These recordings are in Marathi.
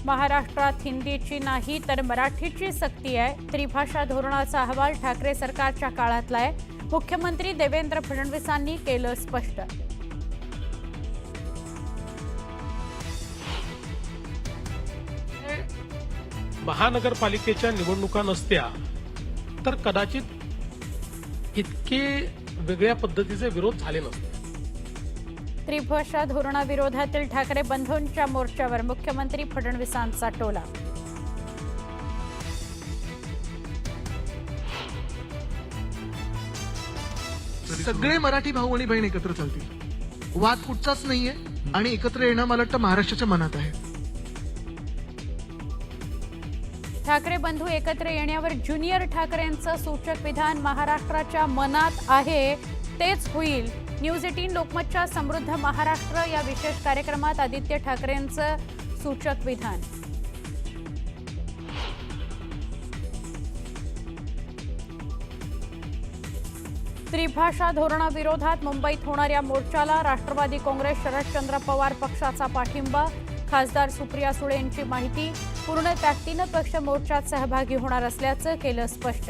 महाराष्ट्रात हिंदीची नाही तर मराठीची सक्ती आहे। त्रिभाषा धोरणाचा अहवाल ठाकरे सरकारच्या काळातला आहे। मुख्यमंत्री देवेंद्र फडणवीसांनी केलं स्पष्ट। महानगरपालिकेच्या निवडणुका नसत्या तर कदाचित इतके वेगळ्या पद्धतीचे विरोध झाले नसते। त्रिभाषा धोरणाविरोधातील ठाकरे बंधूंच्या मोर्चावर मुख्यमंत्री फडणवीसांचा टोला। सगळे मराठी भाऊ आणि बहीण एकत्र चालतील, वाद कुठचाच नाहीये आणि एकत्र येणं मला वाटतं महाराष्ट्राच्या मनात आहे। ठाकरे बंधू एकत्र येण्यावर ज्युनियर ठाकरेंचं सूचक विधान महाराष्ट्राच्या मनात आहे तेच होईल। न्यूज 18 लोकमतच्या समृद्ध महाराष्ट्र या विशेष कार्यक्रमात आदित्य ठाकरेंचं सूचक विधान। त्रिभाषा धोरणाविरोधात मुंबईत होणाऱ्या मोर्चाला राष्ट्रवादी काँग्रेस शरदचंद्र पवार पक्षाचा पाठिंबा। खासदार सुप्रिया सुळे यांची माहिती। पूर्ण ताकदीनं पक्ष मोर्चात सहभागी होणार असल्याचं केलं स्पष्ट।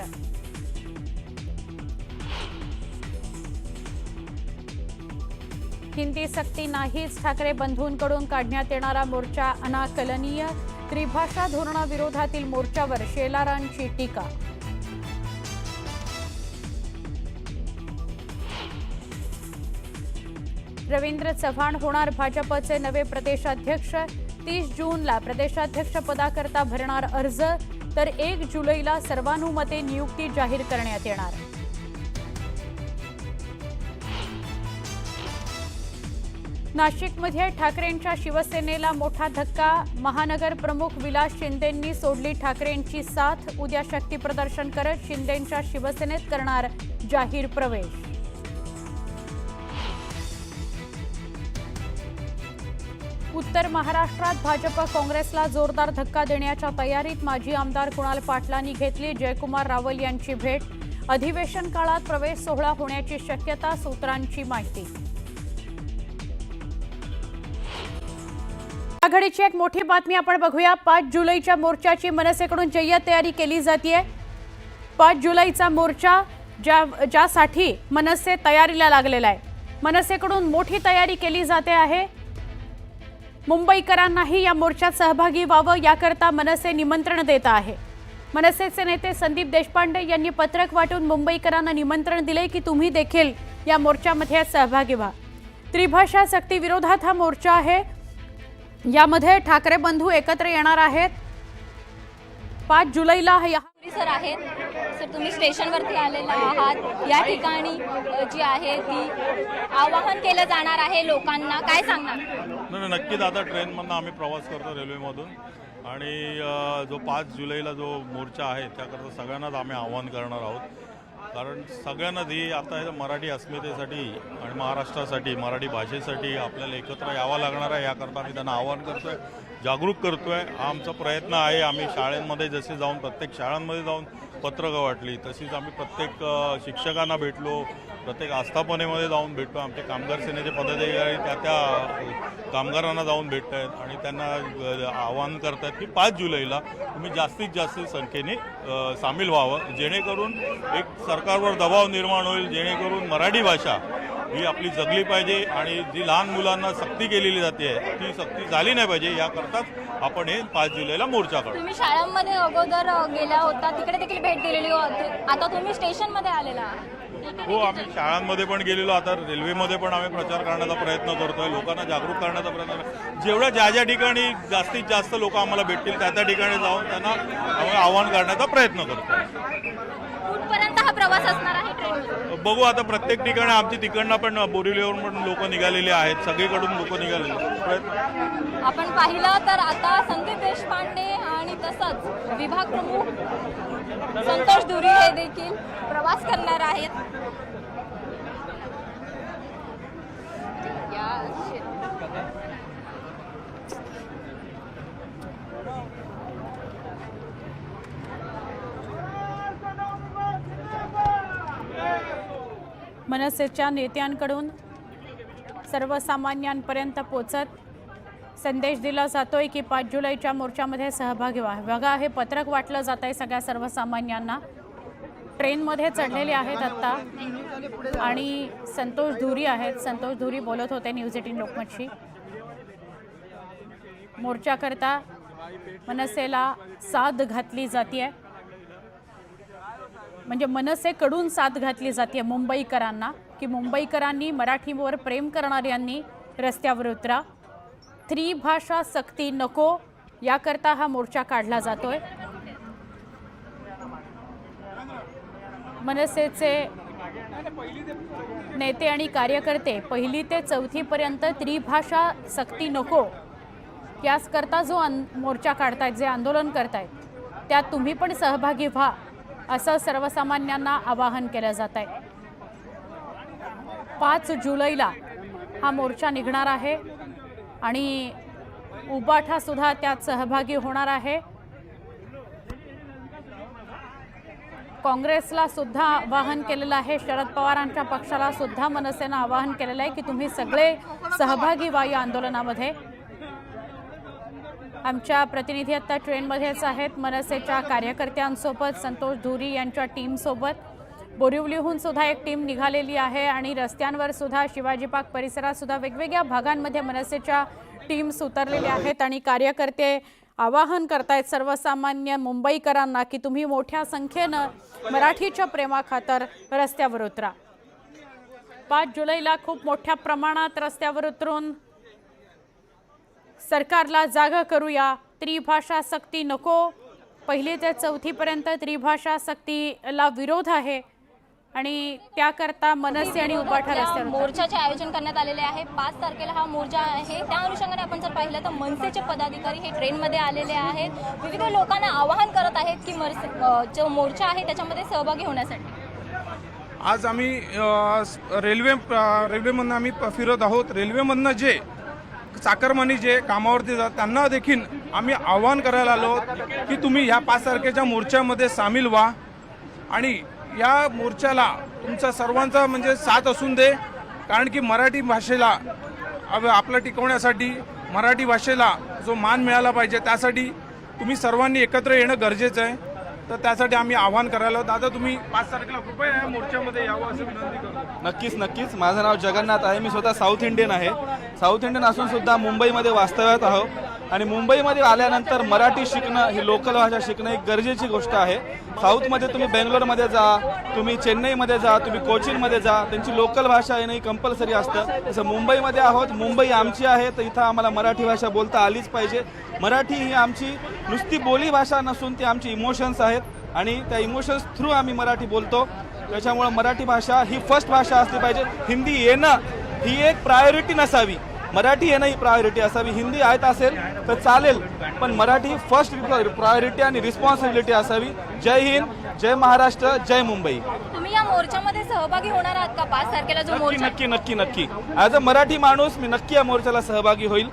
हिंदी सक्ती नाहीच, ठाकरे बंधूंकडून काढण्यात येणारा मोर्चा अनाकलनीय। त्रिभाषा धोरणाविरोधातील मोर्चावर शेलारांची टीका। रवींद्र चव्हाण होणार भाजपचे नवे प्रदेशाध्यक्ष। 30 जूनला प्रदेशाध्यक्ष पदाकरता भरणार अर्ज, तर 1 जुलैला सर्वानुमते नियुक्ती जाहीर करण्यात येणार। नाशिकमध्ये ठाकरेंच्या शिवसेनेला मोठा धक्का। महानगर प्रमुख विलास शिंदेंनी सोडली ठाकरेंची साथ। उद्या शक्ती प्रदर्शन करत शिंदेंच्या शिवसेनेत करणार जाहीर प्रवेश। उत्तर महाराष्ट्रात भाजप काँग्रेसला जोरदार धक्का देण्याच्या तयारीत। माजी आमदार कुणाल पाटलांनी घेतली जयकुमार रावल यांची भेट। अधिवेशन काळात प्रवेश सोहळा होण्याची शक्यता, सूत्रांची माहिती। आघाडीची एक मोठी बातमी आपण बघूया। 5 जुलैच्या मोर्चाची मनसेकडून जय्यत तयारी केली जाते। 5 जुलैचा मोर्चा ज्यासाठी मनसे तयारीला लागलेला आहे। मनसेकडून मोठी तयारी केली जाते आहे। मुंबईकरांनाही या मोर्चात सहभागी व्हावं याकरता मनसे निमंत्रण देत आहे। मनसेचे नेते संदीप देशपांडे यांनी पत्रक वाटून मुंबईकरांना निमंत्रण दिले की तुम्ही देखील या मोर्चामध्ये सहभागी व्हा। त्रिभाषा सक्ती विरोधात हा मोर्चा आहे। यामध्ये ठाकरे बंधू एकत्र येणार आहेत। 5 जुलैला सर आहेत सर, तुम्ही स्टेशनवरती आलेला आहात। या ठिकाणी जी आहे ती आवाहन केलं जाणार आहे लोकांना, काय सांगणार? नाही, नक्कीच आता ट्रेनमधून आम्ही प्रवास करतो, रेल्वेमधून, आणि जो 5 जुलैला जो मोर्चा आहे त्याकरता सगळ्यांनाच आम्ही आवाहन करणार आहोत। कारण सगळ्यांनाच ही आता मराठी अस्मितेसाठी आणि महाराष्ट्रासाठी, मराठी भाषेसाठी आपल्याला एकत्र यावं लागणार आहे। याकरता आम्ही त्यांना आवाहन करतो आहे, जागरूक करतो आहे। हा आमचा प्रयत्न आहे। आम्ही शाळांमध्ये जसे जाऊन प्रत्येक शाळांमध्ये जाऊन पत्रकं वाटली, तशीच आम्ही प्रत्येक शिक्षकांना भेटलो, प्रत्येक आस्थापनेमध्ये जाऊन भेटतो। आमचे कामगार सेनेचे पदाधिकारी त्या कामगारांना जाऊन भेटत आहेत आणि त्यांना आवाहन करतात की 5 जुलैला तुम्ही जास्तीत जास्त संख्येने सामील व्हावं, जेणेकरून एक सरकारवर दबाव निर्माण होईल, जेणेकरून मराठी भाषा ही आपली जगली पाहिजे आणि जी लहान मुलांना सक्ती केलेली जाते ती सक्ती झाली नाही पाहिजे। याकरताच आपण हे 5 जुलैला मोर्चा काढू। तुम्ही शाळांमध्ये अगोदर गेला होता, तिकडे देखील भेट दिलेली होती, आता तुम्ही स्टेशनमध्ये आलेला आहात। हो, आम्ही शाळांमध्ये पण गेलेलो, आता रेल्वेमध्ये पण आम्ही प्रचार करण्याचा प्रयत्न करतोय, लोकांना जागरूक करण्याचा प्रयत्न। जेवढ्या ज्या ठिकाणी जास्तीत जास्त लोक आम्हाला भेटतील त्या ठिकाणी जाऊन त्यांना आम्ही आवाहन करण्याचा प्रयत्न करतो। कुठपर्यंत हा प्रवास असणार आहे ट्रेनमध्ये? बघू, आता प्रत्येक ठिकाणी आमची तिकडनं पण बोरिवलीवरून पण लोक निघालेले आहेत, सगळीकडून लोक निघालेले प्रयत्न। आपण पाहिलं तर आता संदीप देशपांडे आणि तसंच विभाग प्रमुख संतोष धुरी हे देखील प्रवास करणार आहेत। मनसेच्या नेत्यांकडून सर्वसामान्यांपर्यंत पोहोचत संदेश दिला जातोय की 5 जुलैच्या मोर्चामध्ये सहभागी व्हा. बघा, हे पत्रक वाटलं जात आहे सगळ्या सर्वसामान्यांना. ट्रेनमध्ये चढलेले आहेत आत्ता आणि संतोष धुरी आहेत. संतोष धुरी बोलत होते न्यूज 18 लोकमतशी. मोर्चाकरता मनसेला साथ घातली जाते, म्हणजे मनसेकडून साथ घातली जाते मुंबईकरांना, की मुंबईकरांनी मराठीवर प्रेम करणाऱ्यांनी रस्त्यावर उतरा. त्रिभाषा सक्ती नको याकरता हा मोर्चा काढला जातोय. मनसेचे नेते आणि कार्यकर्ते 1ली ते 4थी पर्यंत त्रिभाषा सक्ती नको याचकरता जो मोर्चा काढतायत, जे आंदोलन करतायत, त्यात तुम्ही पण सहभागी व्हा असं सर्वसामान्यांना आवाहन केलं जात आहे. 5 जुलैला हा मोर्चा निघणार आहे आणि उबाठा सुद्धा त्यात सहभागी होणार आहे. काँग्रेसला सुद्धा आवाहन केलेलं आहे, शरद पवारांच्या पक्षाला सुद्धा मनसेनं आवाहन केलेलं आहे की तुम्ही सगळे सहभागी व्हा या आंदोलनामध्ये. आमच्या प्रतिनिधी आता ट्रेनमध्येच आहेत मनसेच्या कार्यकर्त्यांसोबत, संतोष धुरी यांच्या टीमसोबत. बोरिवलीहून सुद्धा एक टीम निघालेली आहे आणि रस्त्यांवर सुद्धा शिवाजी पार्क परिसरात सुद्धा वेगवेगळ्या भागांमध्ये मनसेच्या टीम्स उतरलेल्या आहेत आणि कार्यकर्ते आवाहन करतायत सर्वसामान्य मुंबईकरांना की तुम्ही मोठ्या संख्येनं मराठीच्या प्रेमाखातर रस्त्यावर उतरा. 5 जुलैला खूप मोठ्या प्रमाणात रस्त्यावर उतरून सरकारला जागा करूया. त्रिभाषा सक्ती नको. 1ली ते 4थी पर्यंत त्रिभाषा सक्तीला विरोध आहे आणि त्याकरता मनसे आणि उबाठा रस्त्यावर मोर्चाचे आयोजन करण्यात आलेले आहे. 5 तारखेला हा मोर्चा आहे. त्या अनुषंगाने आपण जर पाहिलं तर मनसेचे पदाधिकारी हे ट्रेनमध्ये आलेले आहेत. विविध लोकांना आवाहन करत आहेत की जो मोर्चा आहे त्याच्यामध्ये सहभागी होण्यासाठी. आज आम्ही रेल्वेमधनं आम्ही फिरत आहोत. रेल्वेमधनं जे चाकरमानी जे कामावरती जातात त्यांना देखील आम्ही आवाहन करायला आलो की तुम्ही ह्या 5 तारखेच्या मोर्चामध्ये सामील व्हा आणि या मोर्चाला तुमचा सर्वांचा म्हणजे साथ असून दे. कारण की मराठी भाषेला आपलं टिकवण्यासाठी, मराठी भाषेला जो मान मिळाला पाहिजे त्यासाठी तुम्ही सर्वांनी एकत्र येणं गरजेचं आहे. तर त्यासाठी आम्ही आवाहन करायला होतं. आता तुम्ही 5 तारखेला कृपया या मोर्चामध्ये यावं असं विनंती करतो. नक्कीच. माझं नाव जगन्नाथ आहे. मी स्वतः साऊथ इंडियन आहे. साऊथ इंडियन असून सुद्धा मुंबईमध्ये वास्तव्यात आहोत आणि मुंबईमध्ये आल्यानंतर मराठी शिकणं, ही लोकल भाषा शिकणं एक गरजेची गोष्ट आहे. साऊथमध्ये तुम्ही बेंगलोरमध्ये जा, तुम्ही चेन्नईमध्ये जा, तुम्ही कोचीनमध्ये जा, त्यांची लोकल भाषा येणं कंपल्सरी असतं. तसं मुंबईमध्ये आहोत, मुंबई आमची आहे, तर इथं आम्हाला मराठी भाषा बोलता आलीच पाहिजे. मराठी ही आमची नुसती बोली भाषा नसून ती आमची इमोशन्स आहेत आणि त्या इमोशन्स थ्रू आम्ही मराठी बोलतो. त्याच्यामुळे मराठी भाषा ही फर्स्ट भाषा असली पाहिजे. हिंदी येणं ही एक प्रायोरिटी नसावी, मराठी येणं ही प्रायोरिटी असावी. हिंदी येत असेल तर चालेल, पण मराठी ही फर्स्ट प्रायोरिटी आणि रिस्पॉन्सिबिलिटी असावी. जय हिंद, जय महाराष्ट्र, जय मुंबई. तुम्ही या मोर्चामध्ये सहभागी होणार आहात का? 5 तारखेला जो मोर्चा नक्की ॲज अ मराठी माणूस मी नक्की या मोर्चाला सहभागी होईल.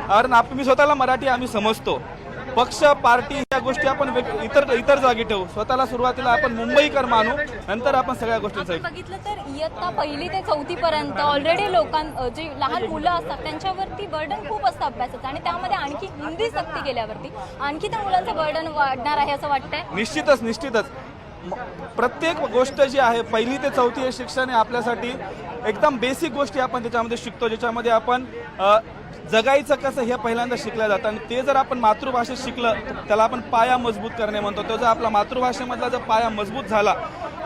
कारण मी स्वतःला मराठी आम्ही समजतो. पक्ष, पार्टी या गोष्टी आपण इतर जागी ठेवू. स्वतःला सुरुवातीला आपण मुंबईकर मानू, नंतर आपण सगळ्या गोष्टींचा बघितलं तर इयत्ता 1ली ते 4थी पर्यंत ऑलरेडी जे लहान मुलं असतात त्यांच्यावरती बर्डन खूप असतं अभ्यासाचं आणि त्यामध्ये आणखी हिंदी सक्ती केल्यावरती आणखी त्या मुलांचं बर्डन वाढणार आहे असं वाटतंय. निश्चितच प्रत्येक गोष्ट जी आहे 1ली ते 4थी हे शिक्षण आहे आपल्यासाठी एकदम बेसिक गोष्टी आपण त्याच्यामध्ये शिकतो, ज्याच्यामध्ये आपण जगायचं कसं हे पहिल्यांदा शिकलं जातं आणि ते जर आपण मातृभाषेत शिकलं त्याला आपण पाया मजबूत करणे म्हणतो. तो जर आपला मातृभाषेमधला जर पाया मजबूत झाला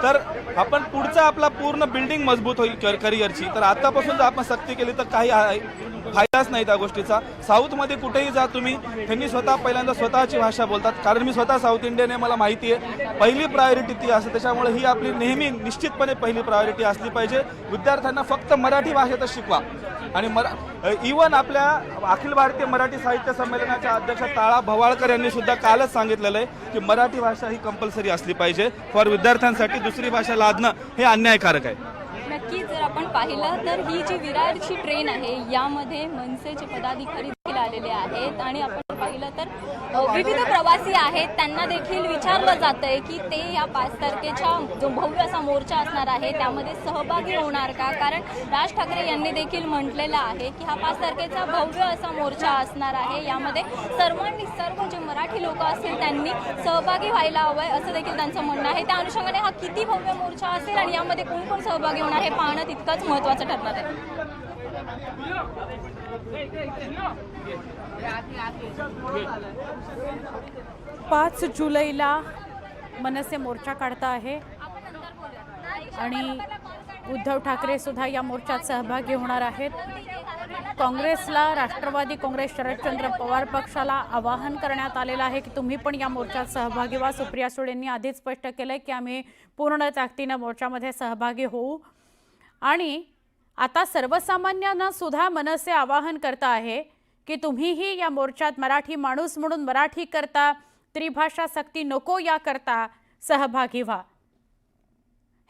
तर आपण पुढचा आपला पूर्ण बिल्डिंग मजबूत होईल करिअरची. तर आतापासून जर आपण सक्ती केली तर काही फायदाच नाही त्या गोष्टीचा. साऊथमध्ये कुठेही जा तुम्ही, त्यांनी पहिल्यांदा स्वतःची भाषा बोलतात. कारण मी स्वतः साऊथ इंडियन आहे, मला माहिती आहे 1ली प्रायोरिटी ती असते. त्याच्यामुळे ही आपली नेहमी निश्चितपणे 1ली प्रायोरिटी असली पाहिजे. विद्यार्थ्यांना फक्त मराठी भाषेतच शिकवा आणि इव्हन आपल्या अखिल भारतीय मराठी साहित्य संमेलनाच्या अध्यक्ष ताळा भवाळकर यांनी सुद्धा कालच सांगितलेलं आहे की मराठी भाषा ही कंपल्सरी असली पाहिजे. फॉर विद्यार्थ्यांसाठी दुसरी भाषा लादणं हे अन्यायकारक आहे. नक्कीच जर आपण पाहिलं तर ही जी विरारची ट्रेन आहे यामध्ये मनसेचे पदाधिकारी देखील आलेले आहेत आणि आपण पाहिलं तर विविध प्रवासी आहेत त्यांना देखील विचारलं जातंय की ते या 5 तारखेच्या जो भव्य असा मोर्चा असणार आहे त्यामध्ये सहभागी होणार का, कारण राज ठाकरे यांनी देखील म्हटलेलं आहे की हा 5 तारखेचा भव्य असा मोर्चा असणार आहे, यामध्ये सर्व जे मराठी लोक असतील त्यांनी सहभागी व्हायला हवंय असं देखील त्यांचं म्हणणं आहे। त्या अनुषंगाने हा किती भव्य मोर्चा असेल आणि यामध्ये कोण कोण सहभागी होणार हे पाहणं तितकंच महत्त्वाचं ठरणार आहे। 5 जुलैला मनसे मोर्चा काढता आहे आणि उद्धव ठाकरे सुद्धा या मोर्चात सहभागी होणार आहेत। काँग्रेसला, राष्ट्रवादी काँग्रेस, शरदचंद्र पवार पक्षाला आवाहन करण्यात आलेलं आहे की तुम्ही पण या मोर्चात सहभागी व्हा। सुप्रिया सुळेंनी आधीच स्पष्ट केलंय की आम्ही पूर्ण ताकदीनं मोर्चामध्ये सहभागी होऊ आणि आता सर्वसामान्यांना सुद्धा मनसे आवाहन करता आहे की तुम्हीही या मोर्चात मराठी माणूस म्हणून मराठी करता त्रिभाषा सक्ती नको या करता सहभागी व्हा।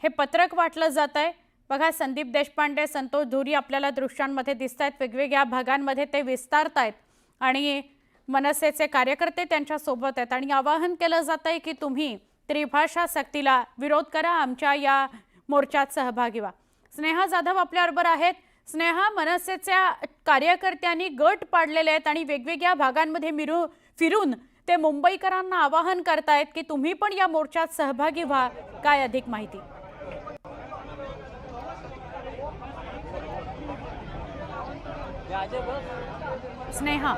हे पत्रक वाटलं जात आहे बघा। संदीप देशपांडे, संतोष धुरी आपल्याला दृश्यांमध्ये दिसत आहेत, वेगवेगळ्या भागांमध्ये ते विस्तारतायत आणि मनसेचे कार्यकर्ते त्यांच्यासोबत आहेत आणि आवाहन केलं जात आहे की तुम्ही त्रिभाषा सक्तीला विरोध करा, आमच्या या मोर्चात सहभागी व्हा। स्नेहा जाधव आपल्याबरोबर आहेत। स्नेहा, मनसेच्या कार्यकर्त्यांनी गट पाडलेले आहेत आणि वेगवेगळ्या भागांमध्ये फिरून ते मुंबईकरांना आवाहन करतायत की तुम्ही पण या मोर्चात सहभागी व्हा, काय अधिक माहिती? स्नेहा,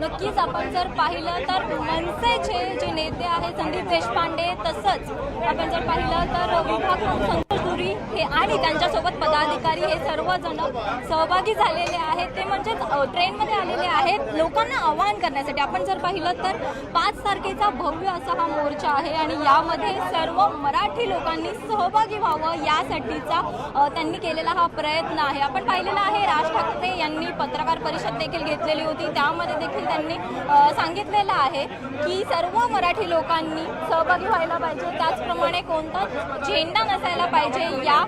नक्कीच आपण जर पाहिलं तर मनसेचे जे नेते आहेत संदीप देशपांडे, तसंच आपण जर पाहिलं तर विभाग प्रमुख संतोष धुरी हे आणि त्यांच्यासोबत पदाधिकारी हे सर्वजण सहभागी झालेले आहेत। ते म्हणजेच ट्रेनमध्ये आलेले आहेत लोकांना आवाहन करण्यासाठी। आपण जर पाहिलं तर 5 तारखेचा भव्य असा हा मोर्चा आहे आणि यामध्ये सर्व मराठी लोकांनी सहभागी व्हावं यासाठीचा त्यांनी केलेला हा प्रयत्न आहे। आपण पाहिलेला आहे राज ठाकरे यांनी पत्रकार परिषद देखील घेतलेली होती, त्यामध्ये देखील त्यांनी सांगितलेलं आहे की सर्व मराठी लोकांनी सहभागी व्हायला पाहिजे, त्याचप्रमाणे कोणता झेंडा नसायला पाहिजे या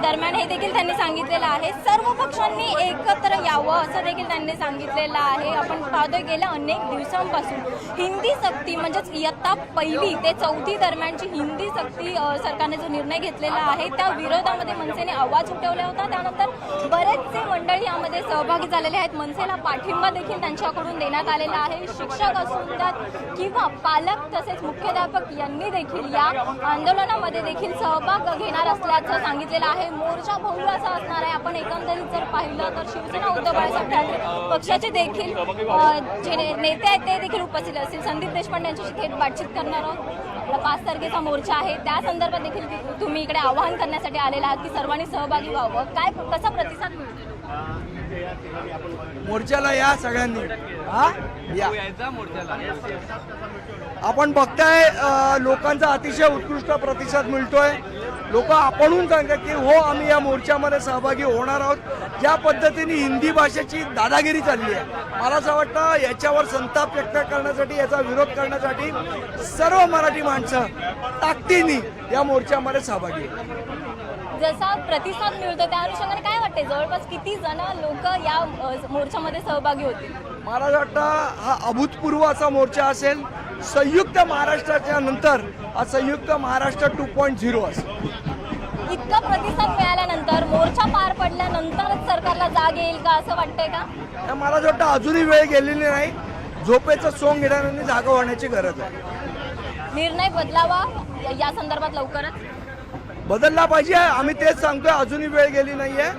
दरम्यान हे देखील त्यांनी सांगितलेलं आहे। सर्व पक्षांनी एकत्र यावं असं देखील त्यांनी सांगितलेलं आहे। आपण पाहतोय गेल्या अनेक दिवसांपासून हिंदी सक्ती म्हणजेच इयत्ता 1ली ते 4थी दरम्यानची हिंदी सक्ती सरकारने जो निर्णय घेतलेला आहे त्या विरोधामध्ये मनसेने आवाज उठवला होता। त्यानंतर बरेचसे मंडळी यामध्ये सहभागी झालेले आहेत। मनसेला पाठिंबा देखील त्यांच्याकडून देण्यात आलेला आहे। शिक्षक असून त्यात किंवा पालक तसेच मुख्याध्यापक यांनी देखील या आंदोलनामध्ये देखील सहभाग घेणार असल्याचं सांगितलेलं आहे। मोर्चा भव्य असा असणार आहे। आपण एकंदरीत जर पाहिलं तर शिवसेना उद्धव बाळासाहेब ठाकरे पक्षाचे देखील जे नेते आहेत ते देखील उपस्थित असतील। संदीप देशपांडे यांच्याशी थेट बातचीत करणार आहोत। 5 तारखेचा मोर्चा आहे त्या संदर्भात देखील तुम्ही इकडे आवाहन करण्यासाठी आलेला आहात की सर्वांनी सहभागी व्हावं, काय कसा प्रतिसाद मिळतो? मोर्चाला या सगळ्यांनी, या आपण बघताय लोकांचा अतिशय उत्कृष्ट प्रतिसाद मिळतोय। लोक आपणहून सांगतात की हो आम्ही या मोर्चामध्ये सहभागी होणार आहोत। ज्या पद्धतीने हिंदी भाषेची दादागिरी चालली आहे, मला असं वाटतं याच्यावर संताप व्यक्त करण्यासाठी, याचा विरोध करण्यासाठी सर्व मराठी माणसं ताकदीने या मोर्चामध्ये सहभागी आहेत। जसा प्रतिसाद मिळतो त्या अनुषंगाने काय वाटते, जवळपास किती जण लोक या मोर्चामध्ये सहभागी होतील? मला असं वाटतं हा अभूतपूर्व असा मोर्चा असेल। संयुक्त महाराष्ट्राच्या नंतर हा संयुक्त महाराष्ट्र 2.0 असेल। इतका प्रतिसाद मिळाल्यानंतर, मोर्चा पार पडल्यानंतरच सरकारला जाग येईल का असं वाटतंय का? मला असं वाटतं अजूनही वेळ गेलेली नाही। झोपेचं सोंग घेण्याने जागा होण्याची गरज आहे। निर्णय बदलावा या संदर्भात लवकरच बदलला पाहिजे। आम्ही तेच सांगतोय, अजूनही वेळ गेली नाहीये।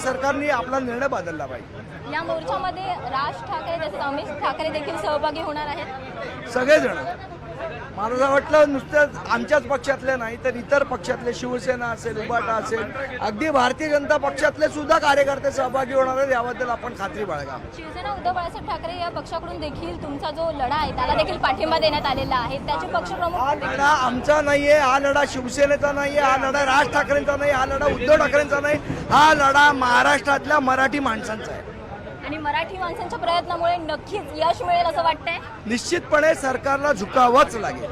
सरकारने आपला निर्णय बदलला पाहिजे। या मोर्चामध्ये राज ठाकरे तसेच अमित ठाकरे देखील सहभागी होणार आहेत। सगळेजण, मला असं वाटलं नुसतं आमच्याच पक्षातले नाही तर इतर पक्षातले, शिवसेना असेल, उबाटा असेल, अगदी भारतीय जनता पक्षातले सुद्धा कार्यकर्ते सहभागी होणार आहेत, याबद्दल आपण खात्री बाळगा। शिवसेना उद्धव बाळासाहेब ठाकरे या पक्षाकडून देखील तुमचा जो लढा आहे त्याला देखील पाठिंबा देण्यात आलेला आहे, त्याचे पक्षप्रमुख हा लढा आमचा नाहीये, हा लढा शिवसेनेचा नाहीये, हा लढा राज ठाकरेंचा नाही, हा लढा उद्धव ठाकरेंचा नाही, हा लढा महाराष्ट्रातल्या मराठी माणसांचा आहे। आणि मराठी माणसांच्या प्रयत्नामुळे नक्कीच यश मिळेल असं वाटतंय। निश्चितपणे सरकारला झुकावंच लागेल।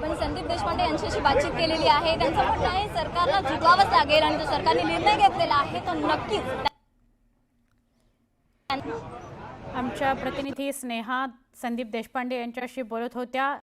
आपण संदीप देशपांडे यांच्याशी बातचीत केलेली आहे. त्यांचं म्हणणं आहे सरकारला झुकावंच लागेल आणि जो सरकारने निर्णय घेतलेला आहे तो नक्कीच. आमच्या प्रतिनिधी स्नेहा संदीप देशपांडे यांच्याशी बोलत होत्या.